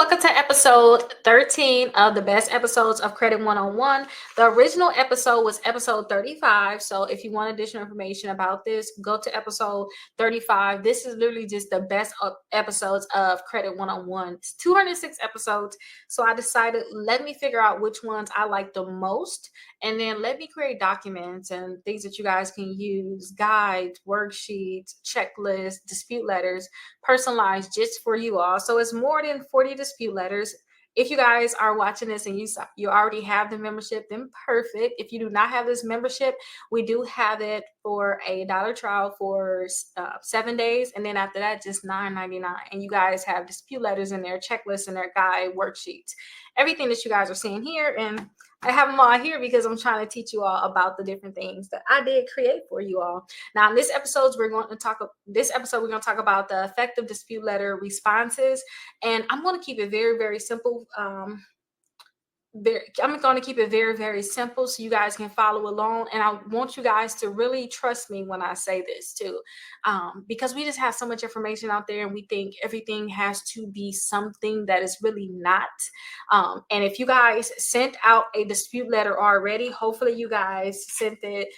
welcome to episode 13 of the best episodes of Credit 101. The original episode was episode 35. So if you want additional information about this, go to episode 35. This is literally just the best episodes of Credit 101. It's 206 episodes. So I decided, let me figure out which ones I like the most. And then let me create documents and things that you guys can use, guides, worksheets, checklists, dispute letters, personalized just for you all. So it's more than 40 dispute letters. If you guys are watching this and you already have the membership, then perfect. If you do not have this membership, we do have it for a dollar trial for 7 days, and then after that, just $9.99. And you guys have dispute letters in there, checklists in there, guide, worksheets, everything that you guys are seeing here. And I have them all here because I'm trying to teach you all about the different things that I did create for you all. Now, in this episode, we're going to talk about the effective dispute letter responses, and I'm going to keep it very, very simple. I'm going to keep it very, very simple so you guys can follow along. And I want you guys to really trust me when I say this too, because we just have so much information out there and we think everything has to be something that is really not. And if you guys sent out a dispute letter already, hopefully you guys sent it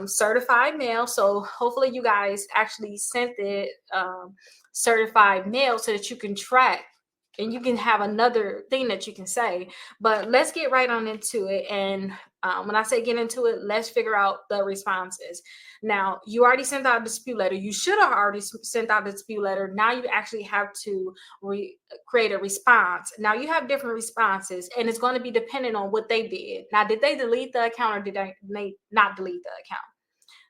certified mail. So hopefully you guys actually sent it certified mail so that you can track and you can have another thing that you can say. But let's get right on into it. And when I say get into it, let's figure out the responses. Now, you already sent out a dispute letter. You should have already sent out a dispute letter. Now you actually have to create a response. Now you have different responses, and it's going to be dependent on what they did. Now, did they delete the account or did they not delete the account?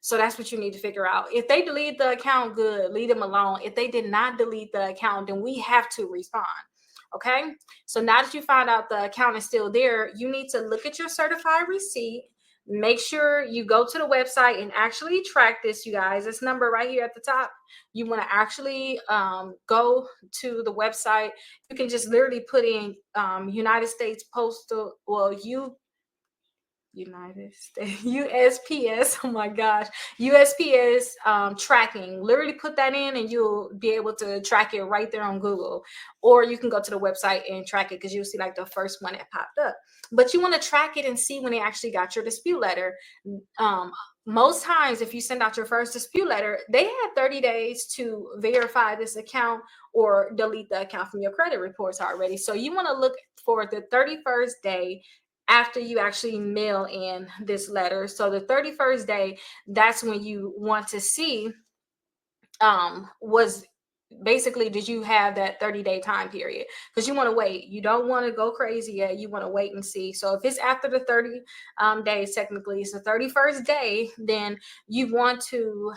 So that's what you need to figure out. If they delete the account, good, leave them alone. If they did not delete the account, then we have to respond. Okay, so now that you found out the account is still there, you need to look at your certified receipt. Make sure you go to the website and actually track this, you guys. This number right here at the top, you want to actually go to the website. You can just literally put in United States Postal, United States USPS. Oh my gosh, USPS tracking. Literally put that in and you'll be able to track it right there on Google, or you can go to the website and track it because you'll see like the first one that popped up. But you want to track it and see when they actually got your dispute letter. Most times if you send out your first dispute letter, they have 30 days to verify this account or delete the account from your credit reports already. So you want to look for the 31st day after you actually mail in this letter. So the 31st day, that's when you want to see was basically, did you have that 30-day time period? Because you want to wait. You don't want to go crazy yet. You want to wait and see. So if it's after the 30 days, technically it's the 31st day, then you want to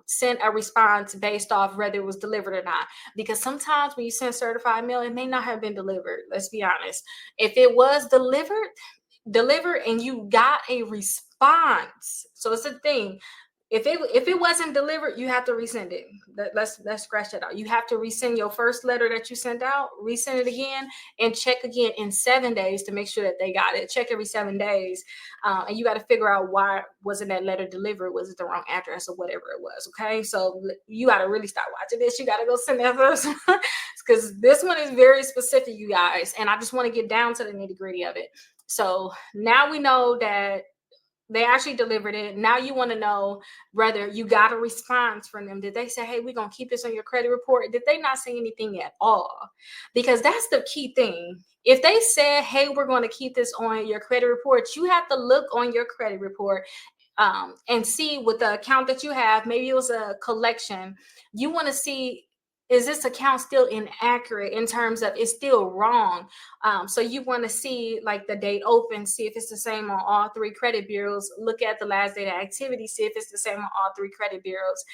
send a response based off whether it was delivered or not. Because sometimes when you send certified mail, it may not have been delivered. Let's be honest. If it was delivered and you got a response, so it's a thing. If it wasn't delivered, you have to resend it. Let's scratch that out. You have to resend your first letter that you sent out, resend it again, and check again in 7 days to make sure that they got it. Check every 7 days, and you got to figure out why wasn't that letter delivered? Was it the wrong address or whatever it was? Okay, so you got to really start watching this. You got to go send that first one because this one is very specific, you guys, and I just want to get down to the nitty-gritty of it. So now we know that they actually delivered it. Now you want to know whether you got a response from them. Did they say, hey, we're going to keep this on your credit report? Did they not say anything at all? Because that's the key thing. If they said, hey, we're going to keep this on your credit report, you have to look on your credit report and see with the account that you have. Maybe it was a collection. You want to see, is this account still inaccurate in terms of it's still wrong? So you want to see like the date open, see if it's the same on all three credit bureaus. Look at the last date of activity, see if it's the same on all three credit bureaus.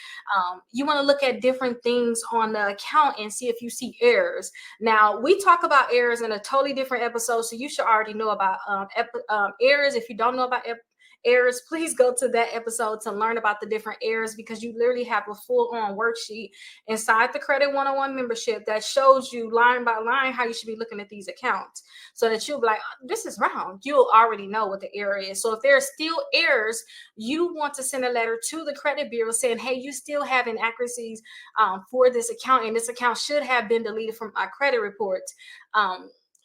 You want to look at different things on the account and see if you see errors. Now, we talk about errors in a totally different episode, so you should already know about errors. If you don't know about errors, please go to that episode to learn about the different errors, because you literally have a full-on worksheet inside the Credit 101 membership that shows you line by line how you should be looking at these accounts, so that you'll be like, oh, this is wrong. You'll already know what the error is. So if there are still errors, you want to send a letter to the credit bureau saying, hey, you still have inaccuracies for this account, and this account should have been deleted from my credit reports.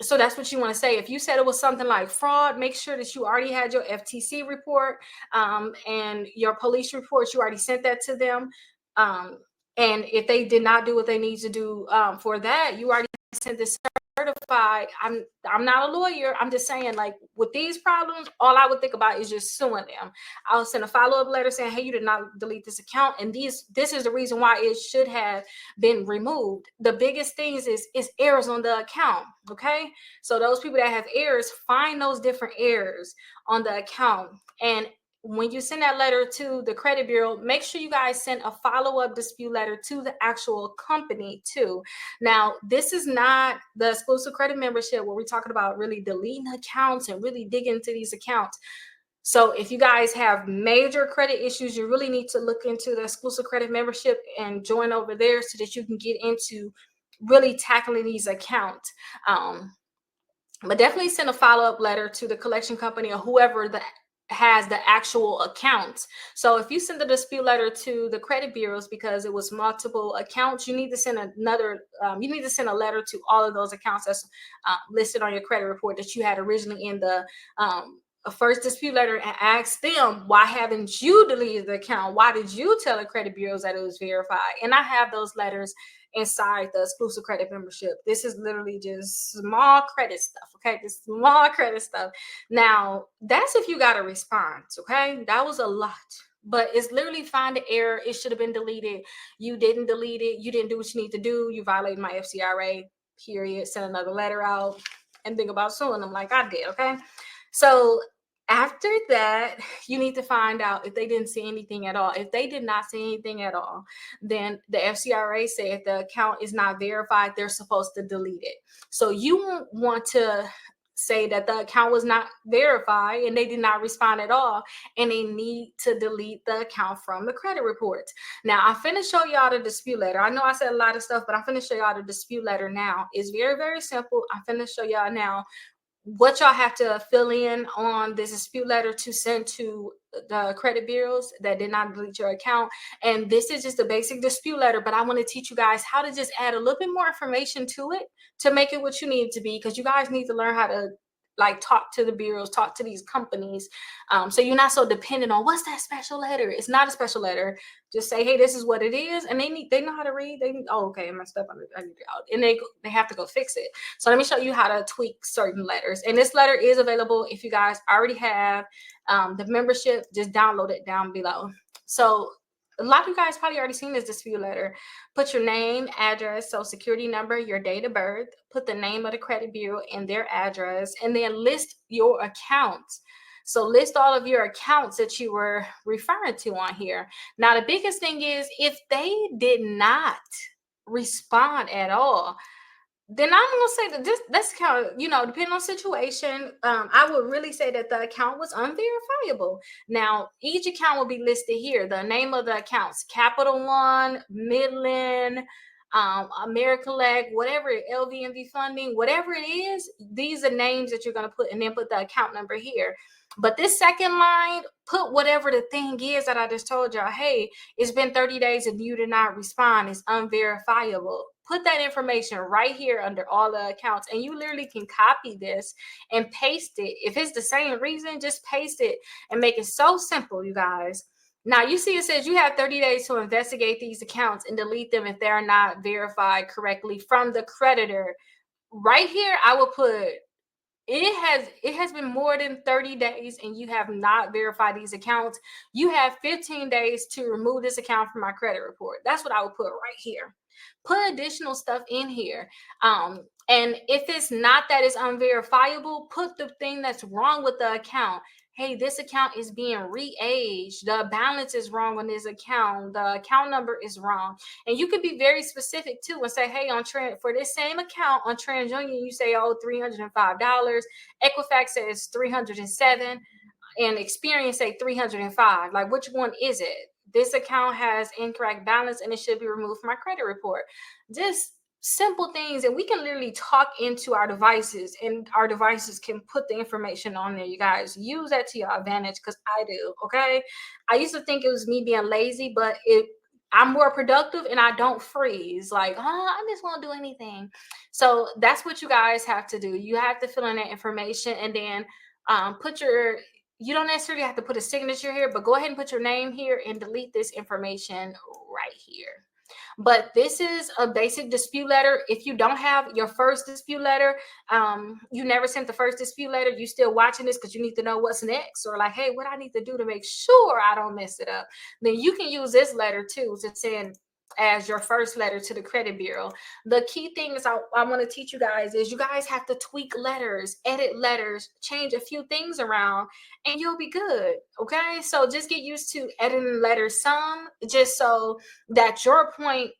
So that's what you want to say. If you said it was something like fraud, make sure that you already had your FTC report and your police reports. You already sent that to them. And if they did not do what they need to do for that, you already sent this certified. I'm not a lawyer. I'm just saying, like, with these problems, all I would think about is just suing them. I'll send a follow-up letter saying, hey, you did not delete this account, and this is the reason why it should have been removed. The biggest things is errors on the account. Okay, so those people that have errors, find those different errors on the account. And when you send that letter to the credit bureau, make sure you guys send a follow-up dispute letter to the actual company too. Now, this is not the exclusive credit membership where we're talking about really deleting accounts and really digging into these accounts. So if you guys have major credit issues, you really need to look into the exclusive credit membership and join over there so that you can get into really tackling these accounts. But definitely send a follow-up letter to the collection company or whoever has the actual accounts. So if you send the dispute letter to the credit bureaus because it was multiple accounts, you need to send you need to send a letter to all of those accounts that's listed on your credit report that you had originally in the a first dispute letter, and ask them, why haven't you deleted the account? Why did you tell the credit bureaus that it was verified? And I have those letters inside the exclusive credit membership. This is literally just small credit stuff. Okay, just small credit stuff. Now, that's if you got a response. Okay, that was a lot. But it's literally find the error. It should have been deleted. You didn't delete it. You didn't do what you need to do. You violated my FCRA, period. Send another letter out and think about suing them like I did. Okay, so after that, you need to find out if they didn't see anything at all. If they did not see anything at all, then the FCRA said if the account is not verified, they're supposed to delete it. So you want to say that the account was not verified and they did not respond at all, and they need to delete the account from the credit reports. Now, I'm finna show y'all the dispute letter. I know I said a lot of stuff, but I'm finna show y'all the dispute letter now. It's very, very simple. I'm finna show y'all now what y'all have to fill in on this dispute letter to send to the credit bureaus that did not delete your account. And this is just a basic dispute letter, but I want to teach you guys how to just add a little bit more information to it to make it what you need it to be, because you guys need to learn how to like talk to the bureaus, talk to these companies, so you're not so dependent on what's that special letter. It's not a special letter. Just say, hey, this is what it is, and they know how to read. They oh, okay, I messed up, and they have to go fix it. So let me show you how to tweak certain letters. And this letter is available if you guys already have the membership. Just download it down below. So a lot of you guys probably already seen this dispute letter. Put your name, address, social security number, your date of birth, put the name of the credit bureau and their address, and then list your accounts. So list all of your accounts that you were referring to on here. Now, the biggest thing is if they did not respond at all, then I'm gonna say that this account, depending on situation, I would really say that the account was unverifiable. Now, each account will be listed here. The name of the accounts: Capital One, Midland, Americolect, whatever, LVMV funding, whatever it is. These are names that you're gonna put, and then put the account number here. But this second line, put whatever the thing is that I just told y'all. Hey, it's been 30 days and you did not respond. It's unverifiable. Put that information right here under all the accounts, and you literally can copy this and paste it. If it's the same reason, just paste it and make it so simple, you guys. Now, you see it says you have 30 days to investigate these accounts and delete them if they're not verified correctly from the creditor. Right here, I will put it has been more than 30 days and you have not verified these accounts. You have 15 days to remove this account from my credit report. That's what I would put right here. Put additional stuff in here. And if it's not that it's unverifiable, put the thing that's wrong with the account. Hey, this account is being re-aged. The balance is wrong on this account. The account number is wrong. And you could be very specific too and say, hey, for this same account on TransUnion, you say, oh, $305. Equifax says $307. and Experian say 305. Like, which one is it? This account has incorrect balance and it should be removed from my credit report. Just simple things, and we can literally talk into our devices, and our devices can put the information on there. You guys use that to your advantage, because I do. Okay, I used to think it was me being lazy, but I'm more productive and I don't freeze like, oh, I just won't do anything. So that's what you guys have to do. You have to fill in that information, and then put your, you don't necessarily have to put a signature here, but go ahead and put your name here and delete this information right here. But this is a basic dispute letter. If you don't have your first dispute letter, you never sent the first dispute letter, you still watching this because you need to know what's next, or like, hey, what I need to do to make sure I don't mess it up, then you can use this letter too to send as your first letter to the credit bureau. The key things I want to teach you guys is you guys have to tweak letters, edit letters, change a few things around, and you'll be good. Okay, so just get used to editing letters some, just so that your point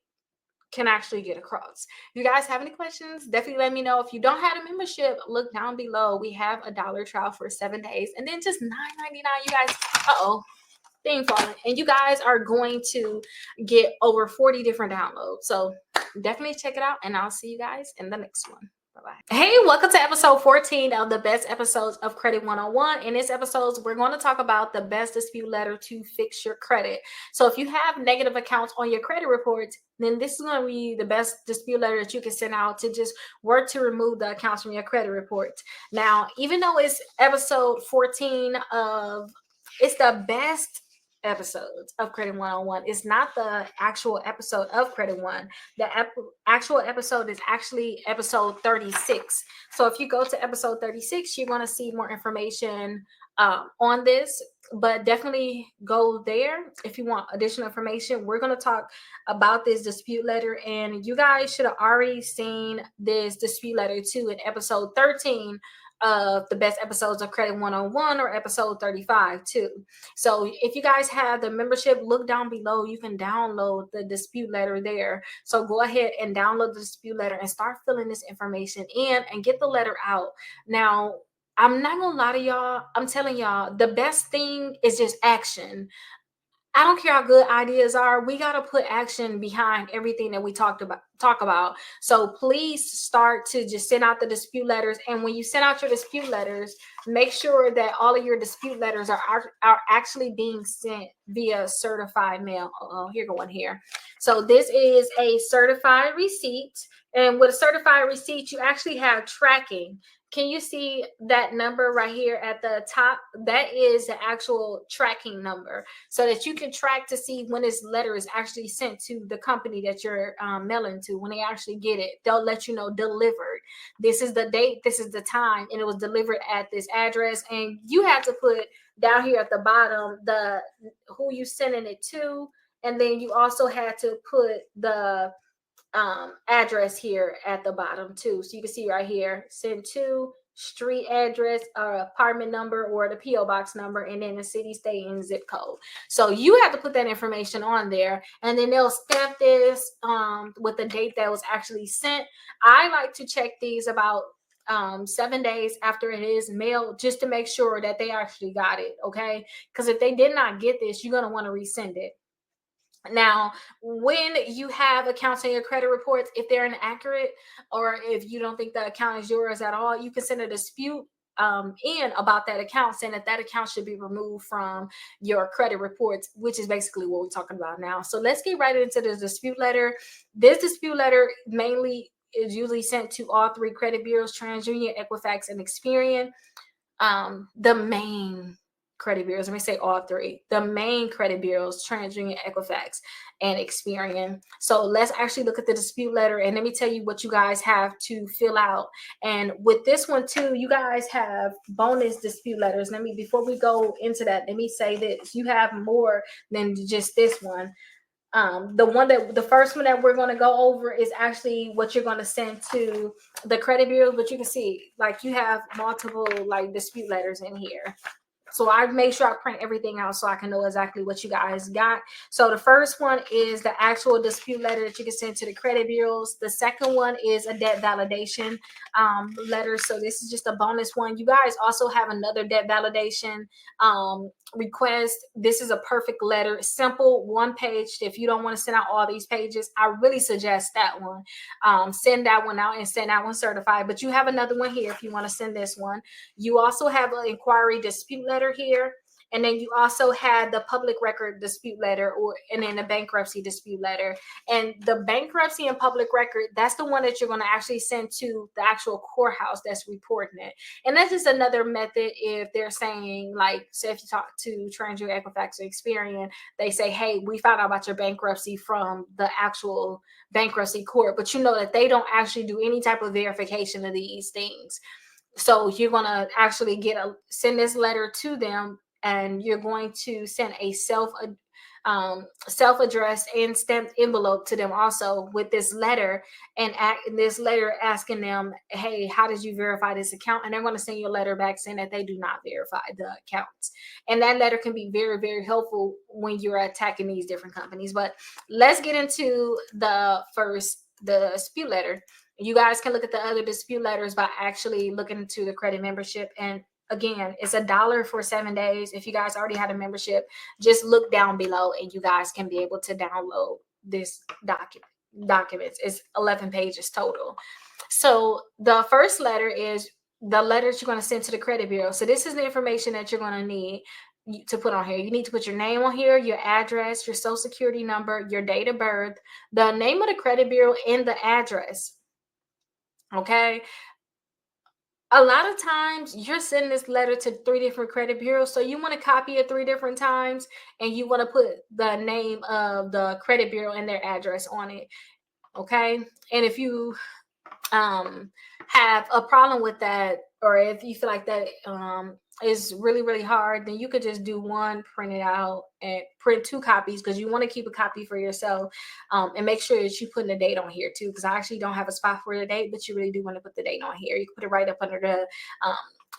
can actually get across. If you guys have any questions, definitely let me know. If you don't have a membership, look down below. We have a dollar trial for 7 days, and then just $9.99. You guys, thing falling, and you guys are going to get over 40 different downloads. So definitely check it out, and I'll see you guys in the next one. Bye-bye. Hey, welcome to episode 14 of the best episodes of Credit 101. In this episode, we're going to talk about the best dispute letter to fix your credit. So if you have negative accounts on your credit reports, then this is going to be the best dispute letter that you can send out to just work to remove the accounts from your credit reports. Now, even though it's episode 14 of, it's the best episodes of Credit 101. It's not the actual episode of Credit One. The actual episode is actually episode 36. So if you go to episode 36, you're going to see more information on this, but definitely go there if you want additional information. We're going to talk about this dispute letter, and you guys should have already seen this dispute letter too in episode 13 of the best episodes of Credit 101, or episode 35 too. So if you guys have the membership, look down below. You can download the dispute letter there. So go ahead and download the dispute letter and start filling this information in and get the letter out. Now, I'm not gonna lie to y'all. I'm telling y'all, the best thing is just action. I don't care how good ideas are. We got to put action behind everything that we talk about. So please start to just send out the dispute letters. And when you send out your dispute letters, make sure that all of your dispute letters are actually being sent via certified mail. Here go one here. So this is a certified receipt. And with a certified receipt, you actually have tracking. Can you see that number right here at the top? That is the actual tracking number, so that you can track to see when this letter is actually sent to the company that you're mailing to. When they actually get it, they'll let you know delivered. This is the date, this is the time, and it was delivered at this address. And you have to put down here at the bottom the who you sending it to, and then you also had to put the address here at the bottom too. So you can see right here, send to, street address, apartment number, or the PO box number, and then the city, state, and zip code. So you have to put that information on there, and then they'll stamp this with the date that was actually sent. I like to check these about 7 days after it is mailed, just to make sure that they actually got it. Okay, because if they did not get this, you're going to want to resend it. Now, when you have accounts on your credit reports, if they're inaccurate, or if you don't think the account is yours at all, you can send a dispute in about that account, saying that account should be removed from your credit reports, which is basically what we're talking about now. So let's get right into the dispute letter. This dispute letter mainly is usually sent to all three credit bureaus: TransUnion, Equifax, and Experian. The main credit bureaus, let me say all three, the main credit bureaus: TransUnion, Equifax, and Experian. So let's actually look at the dispute letter, and let me tell you what you guys have to fill out. And with this one too, you guys have bonus dispute letters. Before we go into that, let me say this: you have more than just this one. The first one that we're going to go over is actually what you're going to send to the credit bureau, but you can see like you have multiple like dispute letters in here. So I make sure I print everything out so I can know exactly what you guys got. So the first one is the actual dispute letter that you can send to the credit bureaus. The second one is a debt validation letter. So this is just a bonus one. You guys also have another debt validation request. This is a perfect letter, simple, one page. If you don't want to send out all these pages, I really suggest that one. Send that one out and send that one certified. But you have another one here if you want to send this one. You also have an inquiry dispute letter here. And then you also had the public record dispute letter, and then the bankruptcy dispute letter. And the bankruptcy and public record, that's the one that you're going to actually send to the actual courthouse that's reporting it. And that's just another method if they're saying, like, say if you talk to TransUnion, Equifax, or Experian, they say, hey, we found out about your bankruptcy from the actual bankruptcy court, but you know that they don't actually do any type of verification of these things. So you're going to actually send this letter to them, and you're going to send a self-addressed and stamped envelope to them also with this letter, and this letter asking them, hey, how did you verify this account? And they're going to send you a letter back saying that they do not verify the accounts. And that letter can be very, very helpful when you're attacking these different companies. But let's get into the dispute letter. You guys can look at the other dispute letters by actually looking into the credit membership. And again, it's $1 for 7 days. If you guys already had a membership, just look down below and you guys can be able to download this documents. It's 11 pages total. So the first letter is the letters you're going to send to the credit bureau. So this is the information that you're going to need to put on here. You need to put your name on here, your address, your social security number, your date of birth, the name of the credit bureau, and the address. Okay. A lot of times you're sending this letter to 3 different credit bureaus. So you want to copy it 3 different times, and you want to put the name of the credit bureau and their address on it. Okay. And if you have a problem with that, or if you feel like that is really, really hard, then you could just do one, print it out, and print 2 copies, because you want to keep a copy for yourself, and make sure that you put the date on here too, because I actually don't have a spot for the date, but you really do want to put the date on here. You can put it right up under the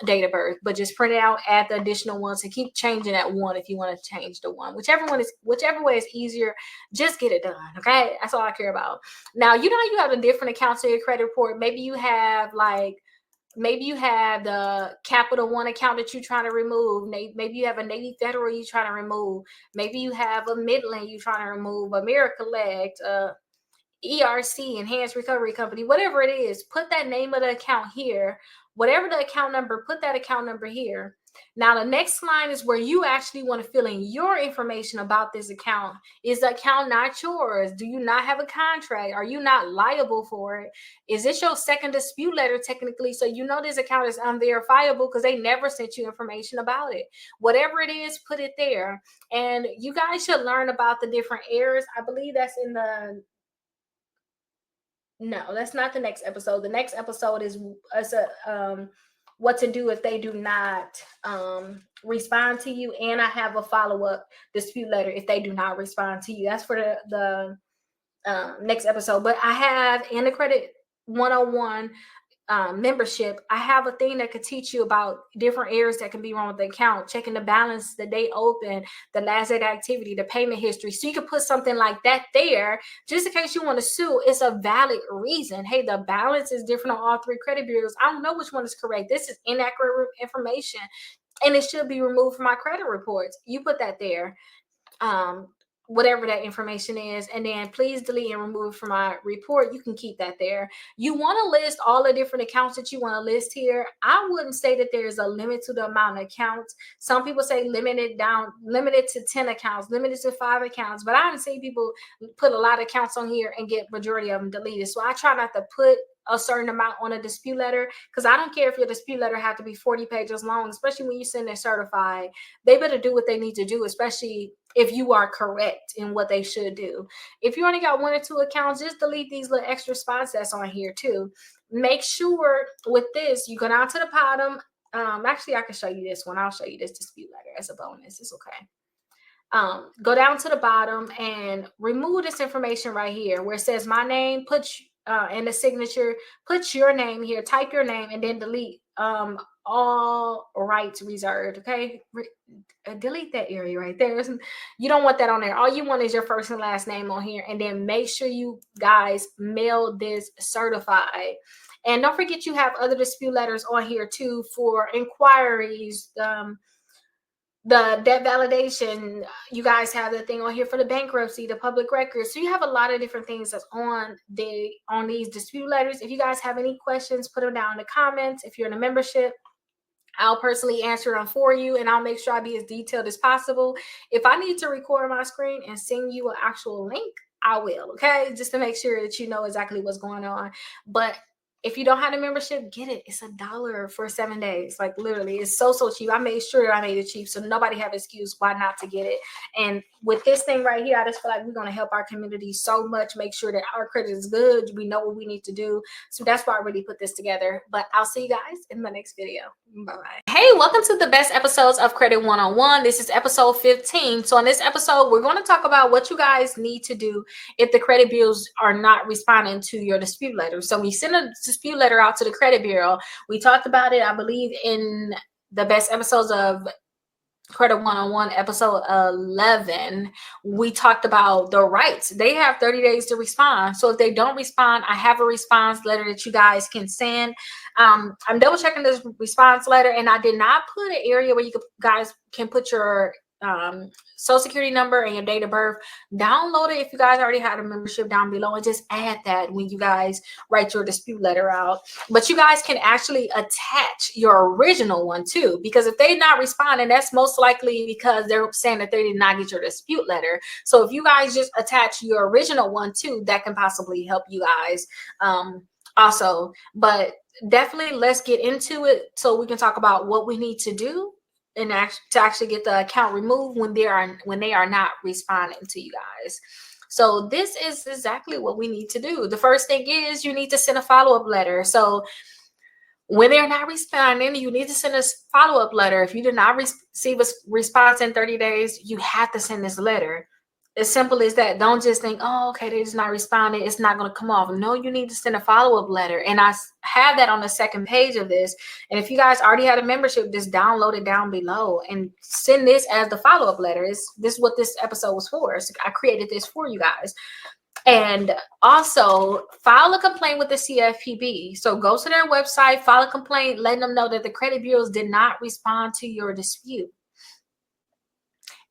date of birth, but just print it out, add the additional ones, and keep changing that one if you want to change the one. Whichever way is easier, just get it done. Okay, that's all I care about. Now, you have the different accounts in your credit report. Maybe you have the Capital One account that you're trying to remove. Maybe you have a Navy Federal you're trying to remove. Maybe you have a Midland you're trying to remove, AmeriCollect, ERC, Enhanced Recovery Company, whatever it is. Put that name of the account here. Whatever the account number, put that account number here. Now, the next line is where you actually want to fill in your information about this account. Is the account not yours? Do you not have a contract? Are you not liable for it? Is this your second dispute letter technically? So you know this account is unverifiable because they never sent you information about it. Whatever it is, put it there. And you guys should learn about the different errors. I believe that's in the... No, that's not the next episode. The next episode is what to do if they do not respond to you. And I have a follow-up dispute letter if they do not respond to you. That's for the next episode. But I have in the Credit 101 membership, I have a thing that could teach you about different areas that can be wrong with the account, checking the balance, the date open, the last date activity, the payment history. So you can put something like that there just in case you want to sue. It's a valid reason. Hey, the balance is different on all 3 credit bureaus. I don't know which one is correct. This is inaccurate information, and it should be removed from my credit reports. You put that there. Whatever that information is, and then please delete and remove from my report. You can keep that there. You want to list all the different accounts that you want to list here. I wouldn't say that there's a limit to the amount of accounts. Some people say limited to 10 accounts, limited to 5 accounts, but I haven't seen people put a lot of accounts on here and get majority of them deleted. So I try not to put a certain amount on a dispute letter, because I don't care if your dispute letter have to be 40 pages long, especially when you send it certified. They better do what they need to do, especially if you are correct in what they should do. If you only got 1 or 2 accounts, just delete these little extra spots that's on here too. Make sure with this, you go down to the bottom. Actually, I can show you this one. I'll show you this dispute letter as a bonus. It's okay. Go down to the bottom and remove this information right here where it says my name. Put and the signature, put your name here, type your name, and then delete all rights reserved. Okay, delete that area right there. You don't want that on there. All you want is your first and last name on here, and then make sure you guys mail this certified. And don't forget, you have other dispute letters on here too for inquiries, the debt validation. You guys have the thing on here for the bankruptcy, the public records. So you have a lot of different things that's on these dispute letters. If you guys have any questions, put them down in the comments. If you're in a membership, I'll personally answer them for you, and I'll make sure I be as detailed as possible. If I need to record my screen and send you an actual link, I will, okay? Just to make sure that you know exactly what's going on. But if you don't have a membership, get it. It's $1 for 7 days. Like, literally, it's so cheap. I made sure I made it cheap, so nobody have excuse why not to get it. And with this thing right here, I just feel like we're going to help our community so much, make sure that our credit is good. We know what we need to do. So that's why I really put this together. But I'll see you guys in the next video. Bye-bye. Hey, welcome to the best episodes of Credit 101. This is episode 15. So in this episode, we're going to talk about what you guys need to do if the credit bureaus are not responding to your dispute letter. So we send a dispute letter out to the credit bureau. We talked about it, I believe, in the best episodes of Credit 101, episode 11. We talked about the rights. They have 30 days to respond. So if they don't respond, I have a response letter that you guys can send. I'm double checking this response letter, and I did not put an area where you guys can put your social security number and your date of birth. Download it if you guys already had a membership down below, and just add that when you guys write your dispute letter out. But you guys can actually attach your original one too, because if they're not responding, that's most likely because they're saying that they did not get your dispute letter. So if you guys just attach your original one too, that can possibly help you guys also. But definitely, let's get into it so we can talk about what we need to do and to actually get the account removed when they are not responding to you guys. So this is exactly what we need to do. The first thing is you need to send a follow-up letter. So when they're not responding, you need to send a follow-up letter. If you did not receive a response in 30 days, you have to send this letter. As simple as that. Don't just think, oh, okay, they're just not responding, it's not going to come off. No, you need to send a follow-up letter. And I have that on the second page of this. And if you guys already had a membership, just download it down below and send this as the follow-up letter. This is what this episode was for. So I created this for you guys. And also file a complaint with the CFPB. So go to their website, file a complaint, letting them know that the credit bureaus did not respond to your dispute.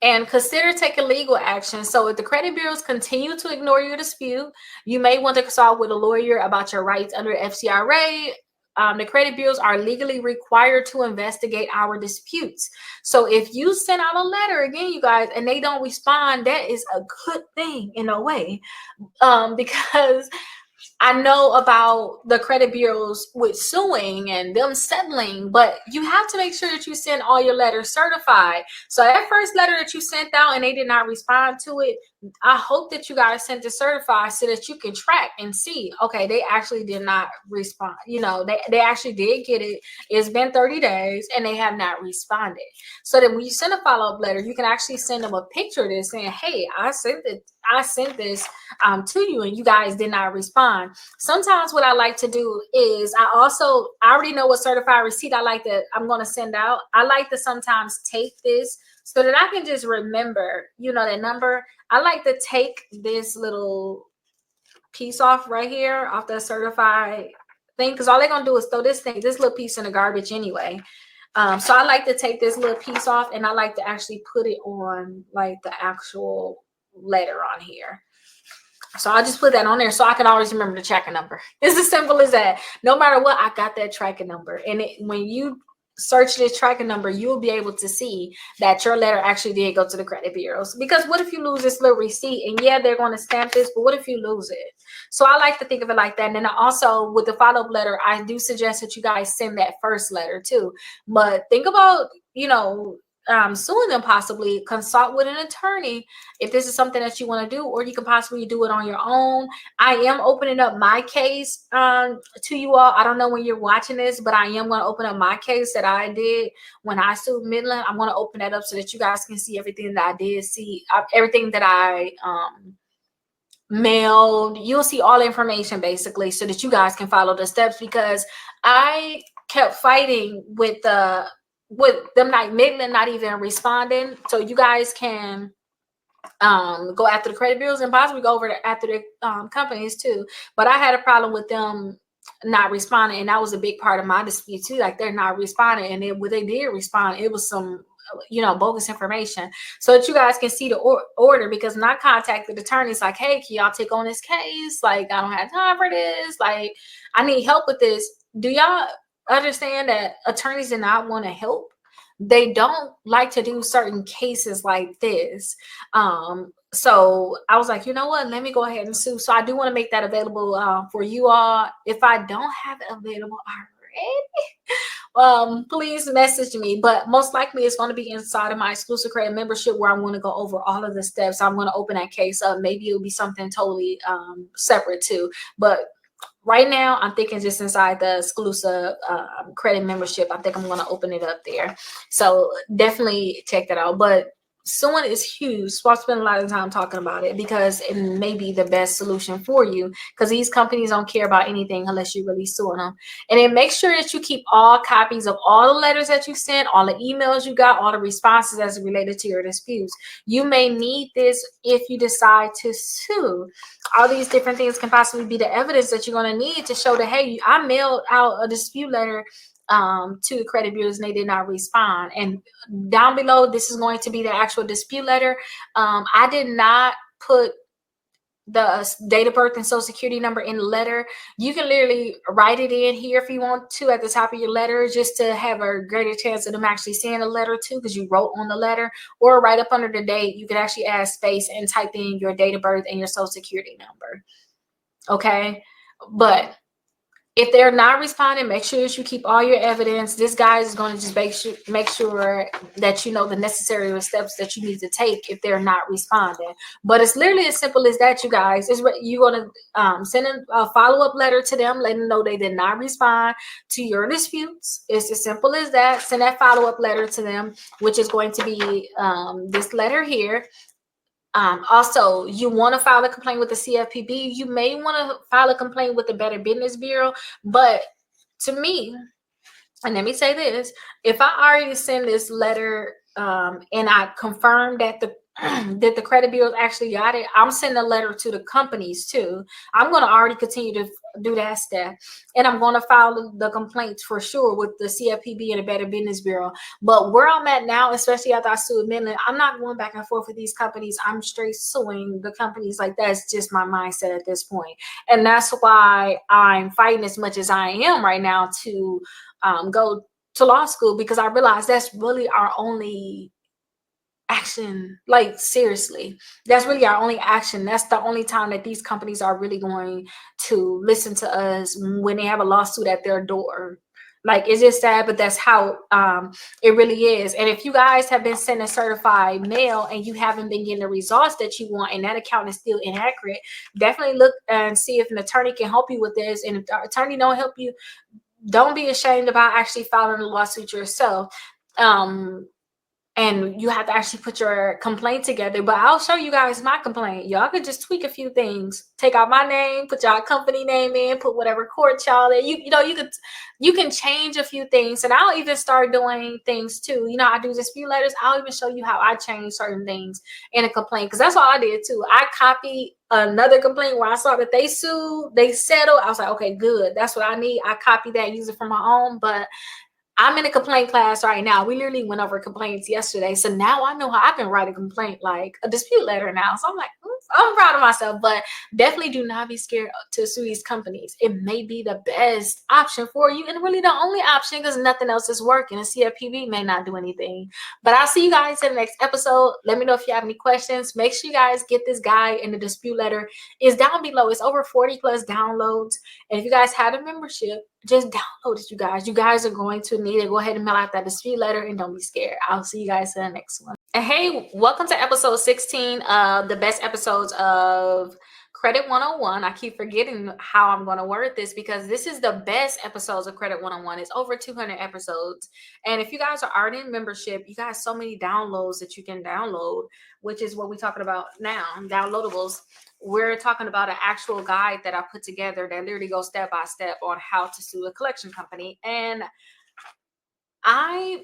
And consider taking legal action. So if the credit bureaus continue to ignore your dispute, you may want to consult with a lawyer about your rights under FCRA. The credit bureaus are legally required to investigate our disputes. So if you send out a letter, again, you guys, and they don't respond, that is a good thing in a way, because I know about the credit bureaus with suing and them settling, but you have to make sure that you send all your letters certified. So that first letter that you sent out and they did not respond to it, I hope that you guys sent it certified so that you can track and see, okay, they actually did not respond. You know, they actually did get it. It's been 30 days and they have not responded. So then when you send a follow-up letter, you can actually send them a picture of this saying, hey, I sent this to you and you guys did not respond. Sometimes what I like to do is I already know what certified receipt I'm going to send out. I like to sometimes take this so that I can just remember, that number. I like to take this little piece off right here off the certified thing, because all they're going to do is throw this little piece in the garbage anyway. So I like to take this little piece off and I like to actually put it on like the actual letter on here. So I'll just put that on there so I can always remember the tracking number. It's as simple as that. No matter what, I got that tracking number. And when you search this tracking number, you'll be able to see that your letter actually did go to the credit bureaus. Because what if you lose this little receipt? And yeah, they're going to stamp this, but what if you lose it? So I like to think of it like that. And then also with the follow-up letter, I do suggest that you guys send that first letter too. But think about, suing them, possibly consult with an attorney if this is something that you want to do, or you can possibly do it on your own. I am opening up my case to you all. I don't know when you're watching this, but I am going to open up my case that I did when I sued Midland. I'm going to open that up so that you guys can see everything that I did see, everything that I mailed. You'll see all the information basically so that you guys can follow the steps, because I kept fighting with them not Midland not even responding. So you guys can go after the credit bureaus and possibly go over after the companies too. But I had a problem with them not responding, and that was a big part of my dispute too. Like, they're not responding, and when they did respond, it was some bogus information. So that you guys can see the order, because when I contacted attorneys like, hey, can y'all take on this case? Like, I don't have time for this. Like, I need help with this. Do y'all understand that attorneys did not want to help? They don't like to do certain cases like this. So I was like, you know what, let me go ahead and sue. So I do want to make that available for you all. If I don't have it available already, please message me. But most likely it's going to be inside of my exclusive credit membership, where I'm going to go over all of the steps. I'm going to open that case up. Maybe it'll be something totally separate too, but right now I'm thinking just inside the exclusive credit membership. I think I'm going to open it up there. So definitely check that out. But suing is huge. So I'll spend a lot of time talking about it, because it may be the best solution for you, because these companies don't care about anything unless you really suing them. And then make sure that you keep all copies of all the letters that you sent, all the emails you got, all the responses as related to your disputes. You may need this if you decide to sue. All these different things can possibly be the evidence that you're going to need to show that, hey, I mailed out a dispute letter to the credit bureaus and they did not respond. And down below, this is going to be the actual dispute letter. I did not put the date of birth and social security number in the letter. You can literally write it in here if you want to at the top of your letter, just to have a greater chance of them actually seeing the letter too, because you wrote on the letter. Or right up under the date, you can actually add space and type in your date of birth and your social security number. Okay, but if they're not responding, make sure that you keep all your evidence. This guy is going to just make sure that you know the necessary steps that you need to take if they're not responding. But it's literally as simple as that, you guys. You're going to send a follow-up letter to them, letting them know they did not respond to your disputes. It's as simple as that. Send that follow-up letter to them, which is going to be this letter here. Also, you want to file a complaint with the CFPB. You may want to file a complaint with the Better Business Bureau. But to me, and let me say this, if I already send this letter and I confirm that the credit bureau actually got it, I'm sending a letter to the companies too. I'm going to already continue to do that step, and I'm going to file the complaints for sure with the CFPB and the Better Business Bureau. But where I'm at now, especially after I sued Midland, I'm not going back and forth with these companies. I'm straight suing the companies. Like, that's just my mindset at this point. And that's why I'm fighting as much as I am right now to go to law school, because I realize that's really our only action. Like, seriously, that's really our only action. That's the only time that these companies are really going to listen to us, when they have a lawsuit at their door. Like, it's just sad, but that's how it really is. And if you guys have been sending certified mail and you haven't been getting the results that you want, and that account is still inaccurate, definitely look and see if an attorney can help you with this. And if the attorney don't help you, don't be ashamed about actually filing a lawsuit yourself. And you have to actually put your complaint together. But I'll show you guys my complaint. Y'all could just tweak a few things. Take out my name, put y'all company name in, put whatever court y'all in. You can change a few things. And I'll even start doing things too. I do dispute letters. I'll even show you how I change certain things in a complaint, because that's all I did too. I copied another complaint where I saw that they sued, they settled. I was like, okay, good. That's what I need. I copied that, use it for my own. But I'm in a complaint class right now. We literally went over complaints yesterday. So now I know how I can write a complaint, like a dispute letter now. So I'm like, I'm proud of myself. But definitely do not be scared to sue these companies. It may be the best option for you, and really the only option, because nothing else is working. And CFPB may not do anything. But I'll see you guys in the next episode. Let me know if you have any questions. Make sure you guys get this guide, and the dispute letter is down below. It's over 40 plus downloads. And if you guys have a membership, just download it, you guys. You guys are going to need it. Go ahead and mail out that dispute letter, and don't be scared. I'll see you guys in the next one. And hey, welcome to episode 16 of the best episodes of Credit 101. I keep forgetting how I'm going to word this because this is the best episodes of Credit 101. It's over 200 episodes. And if you guys are already in membership, you got so many downloads that you can download, which is what we're talking about now, downloadables. We're talking about an actual guide that I put together that literally goes step by step on how to sue a collection company. And I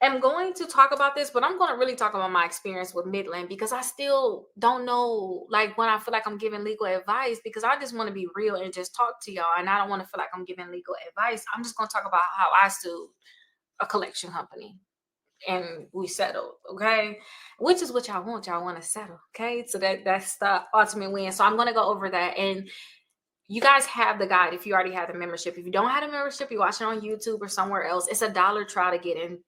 am going to talk about this, but I'm going to really talk about my experience with Midland because I still don't know, like, when I feel like I'm giving legal advice, because I just want to be real and just talk to y'all. And I don't want to feel like I'm giving legal advice. I'm just going to talk about how I sued a collection company and we settled, okay? Which is what y'all want. Y'all want to settle, okay? So that's the ultimate win. So I'm going to go over that. And you guys have the guide if you already have the membership. If you don't have a membership, you watch it on YouTube or somewhere else. It's $1 trial to get in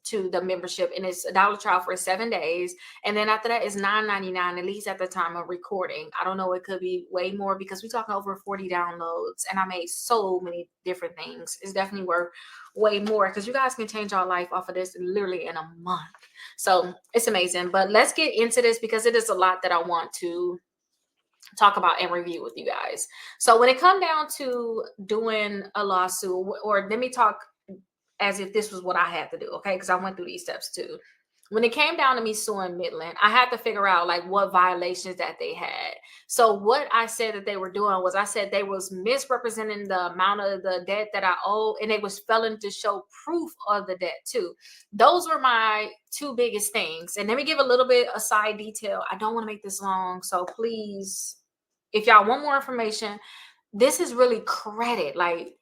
to the membership, and it's $1 trial for 7 days. And then after that, it's $9.99, at least at the time of recording. I don't know, it could be way more because we're talking over 40 downloads, and I made so many different things. It's definitely worth way more because you guys can change your life off of this literally in a month. So it's amazing. But let's get into this because it is a lot that I want to talk about and review with you guys. So when it come down to doing a lawsuit, or let me talk as if this was what I had to do, okay? Because I went through these steps too. When it came down to me suing Midland, I had to figure out like what violations that they had. So what I said that they were doing was, I said they was misrepresenting the amount of the debt that I owe, and they was failing to show proof of the debt too. Those were my two biggest things. And let me give a little bit of side detail. I don't want to make this long, so please, if y'all want more information, this is really credit, like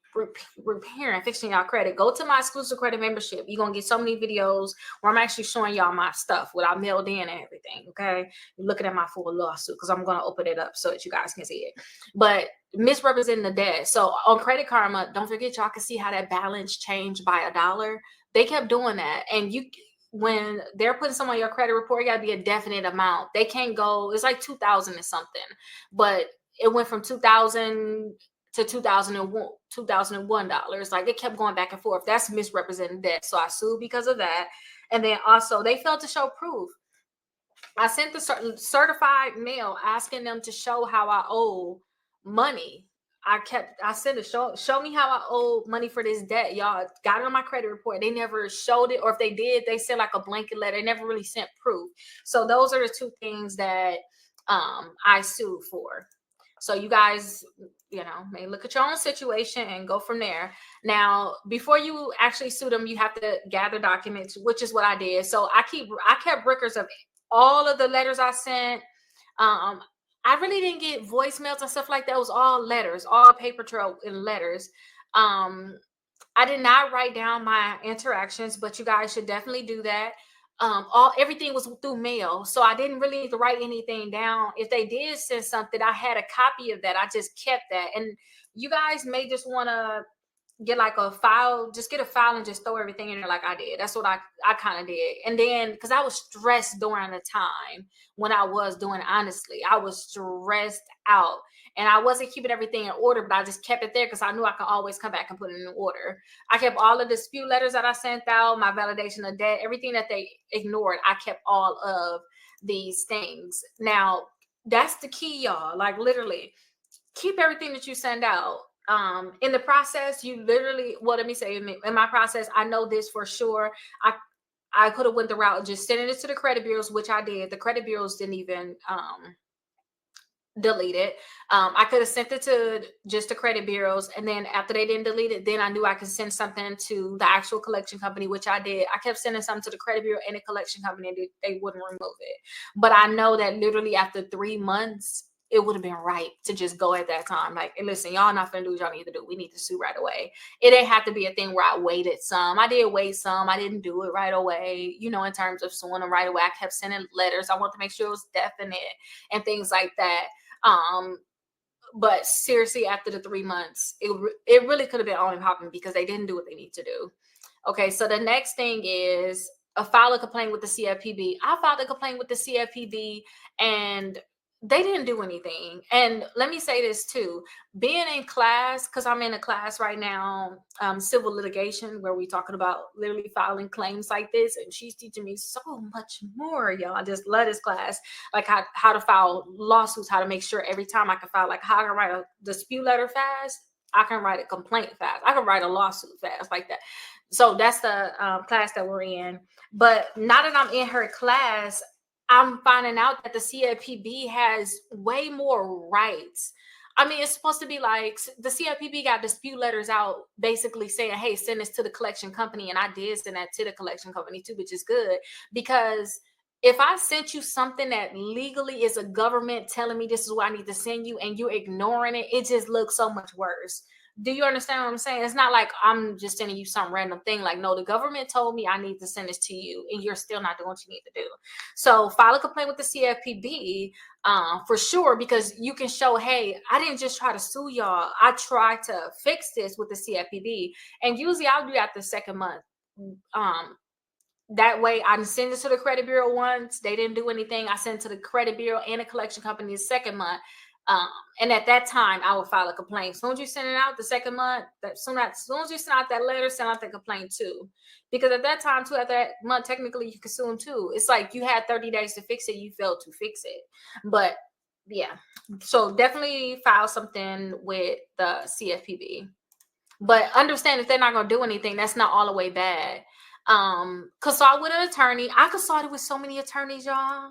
repairing, fixing y'all credit. Go to my exclusive credit membership. You're gonna get so many videos where I'm actually showing y'all my stuff, what I mailed in and everything. Okay, you're looking at my full lawsuit because I'm gonna open it up so that you guys can see it. But misrepresenting the debt. So on Credit Karma, don't forget, y'all can see how that balance changed by $1. They kept doing that, and you, when they're putting some on your credit report, it got to be a definite amount. They can't go, it's like 2,000 or something, but it went from 2,000 to 2001 dollars. Like, it kept going back and forth. That's misrepresenting debt. So I sued because of that. And then also they failed to show proof. I sent the certified mail asking them to show how I owe money. I said to show me how I owe money for this debt. Y'all got it on my credit report. They never showed it, or if they did, they sent like a blanket letter. They never really sent proof. So those are the two things that I sued for. So you guys, may look at your own situation and go from there. Now, before you actually sue them, you have to gather documents, which is what I did. So I kept records of all of the letters I sent. I really didn't get voicemails and stuff like that. It was all letters, all paper trail and letters. I did not write down my interactions, but you guys should definitely do that. Everything was through mail, so I didn't really need to write anything down. If they did send something, I had a copy of that. I just kept that. And you guys may just want to get like a file, just get a file and just throw everything in there like I did. That's what I kind of did. And then, because I was stressed during the time when I was doing it, honestly, I was stressed out and I wasn't keeping everything in order, but I just kept it there because I knew I could always come back and put it in order. I kept all of the dispute letters that I sent out, my validation of debt, everything that they ignored. I kept all of these things. Now, that's the key, y'all. Like, literally, keep everything that you send out. In the process, you literally, well, let me say, in my process, I know this for sure. I could have went the route of just sending it to the credit bureaus, which I did. The credit bureaus didn't even delete it. I could have sent it to just the credit bureaus, and then after they didn't delete it, then I knew I could send something to the actual collection company, which I did. I kept sending something to the credit bureau and the collection company, and they wouldn't remove it. But I know that literally after 3 months, it would have been right to just go at that time. Like, listen, y'all not finna do what y'all need to do. We need to sue right away. It didn't have to be a thing where I waited some. I did wait some. I didn't do it right away, in terms of suing them right away. I kept sending letters. I wanted to make sure it was definite and things like that. But seriously, after the 3 months, it really could have been on and popping because they didn't do what they need to do. Okay, so the next thing is file a complaint with the CFPB. I filed a complaint with the CFPB, and they didn't do anything. And let me say this too, being in class, because I'm in a class right now, civil litigation, where we talking about literally filing claims like this, and she's teaching me so much more, y'all. I just love this class, like how to file lawsuits, how to make sure every time I can file, like how I can write a dispute letter fast, I can write a complaint fast, I can write a lawsuit fast, like that. So that's the class that we're in. But now that I'm in her class, I'm finding out that the CFPB has way more rights. I mean, it's supposed to be like the CFPB got dispute letters out basically saying, hey, send this to the collection company. And I did send that to the collection company too, which is good, because if I sent you something that legally is a government telling me this is what I need to send you and you're ignoring it, it just looks so much worse. Do you understand what I'm saying? It's not like I'm just sending you some random thing. Like, no, the government told me I need to send this to you, and you're still not doing what you need to do. So file a complaint with the CFPB for sure, because you can show, hey, I didn't just try to sue y'all. I tried to fix this with the CFPB, and usually I'll do that the second month. That way I send it to the credit bureau once. They didn't do anything. I send it to the credit bureau and the collection company the second month. And at that time, I will file a complaint. As soon as you send it out the second month, as soon as you send out that letter, send out the complaint too. Because at that time, too, at that month, technically you can sue them too. It's like you had 30 days to fix it. You failed to fix it. But yeah, so definitely file something with the CFPB. But understand, if they're not going to do anything, that's not all the way bad. Consult with an attorney. I consulted with so many attorneys, y'all.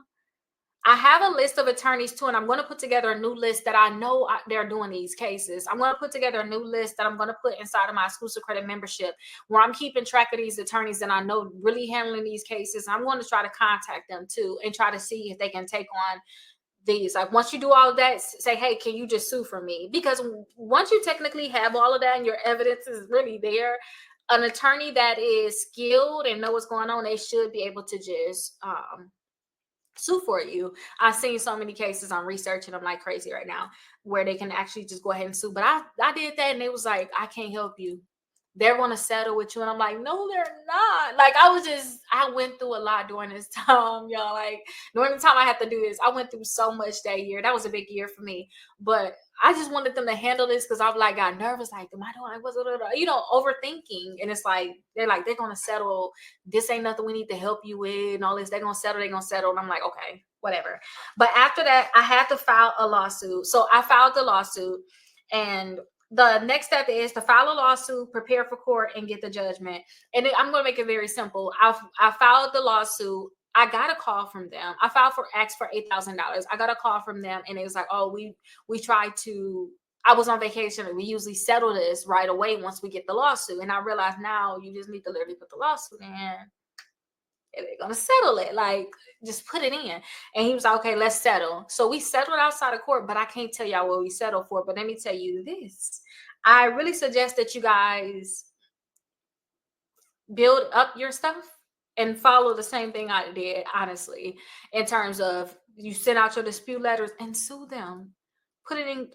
I have a list of attorneys too, and I'm going to put together a new list that I know they're doing these cases. I'm going to put together a new list that I'm going to put inside of my exclusive credit membership, where I'm keeping track of these attorneys that I know really handling these cases. I'm going to try to contact them too and try to see if they can take on these. Like, once you do all of that, say, hey, can you just sue for me? Because once you technically have all of that and your evidence is really there, an attorney that is skilled and know what's going on, they should be able to just sue for you. I've seen so many cases on researching them like crazy right now, where they can actually just go ahead and sue. But I did that, and it was like, I can't help you. They're going to settle with you. And I'm like, no, they're not. Like, I went through a lot during this time, y'all. Like, during the time I had to do this, I went through so much that year. That was a big year for me. But I just wanted them to handle this, because I've like got nervous. Like, am I doing like what's overthinking? And it's like they're gonna settle. This ain't nothing we need to help you with, and all this. They're gonna settle. And I'm like, okay, whatever. But after that, I had to file a lawsuit. So I filed the lawsuit, and the next step is to file a lawsuit, prepare for court, and get the judgment. And I'm going to make it very simple. I filed the lawsuit. I got a call from them. I asked for $8,000. I got a call from them, and it was like, oh, we tried to. I was on vacation, and we usually settle this right away once we get the lawsuit. And I realized now you just need to literally put the lawsuit in. They're gonna settle it, like, just put it in. And he was like, okay, let's settle. So we settled outside of court, but I can't tell y'all what we settled for. But let me tell you this, I really suggest that you guys build up your stuff and follow the same thing I did, honestly, in terms of you send out your dispute letters and sue them. Put it in,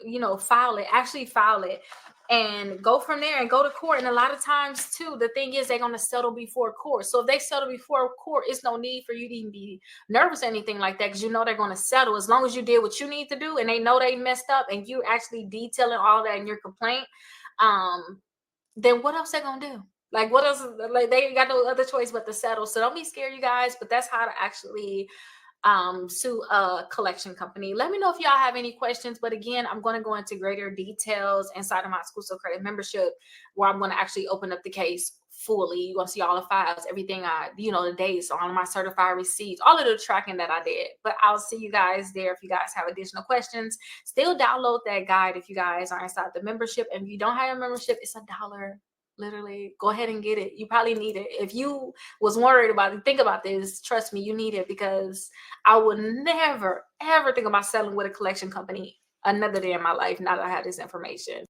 actually file it, and go from there and go to court. And a lot of times too, the thing is, they're going to settle before court. So if they settle before court, it's no need for you to even be nervous or anything like that, because they're going to settle. As long as you did what you need to do, and they know they messed up, and you actually detailing all that in your complaint, then what else they going to do? Like, what else? Like, they got no other choice but to settle. So don't be scared, you guys. But that's how to actually sue a collection company. Let me know if y'all have any questions. But again, I'm going to go into greater details inside of my exclusive credit membership, where I'm going to actually open up the case fully. You're going to see all the files, everything the dates, all of my certified receipts, all of the tracking that I did. But I'll see you guys there. If you guys have additional questions, still download that guide if you guys are inside the membership. And if you don't have a membership, it's $1. Literally, go ahead and get it. You probably need it. If you was worried about it, think about this. Trust me, you need it, because I would never, ever think about settling with a collection company another day in my life now that I have this information.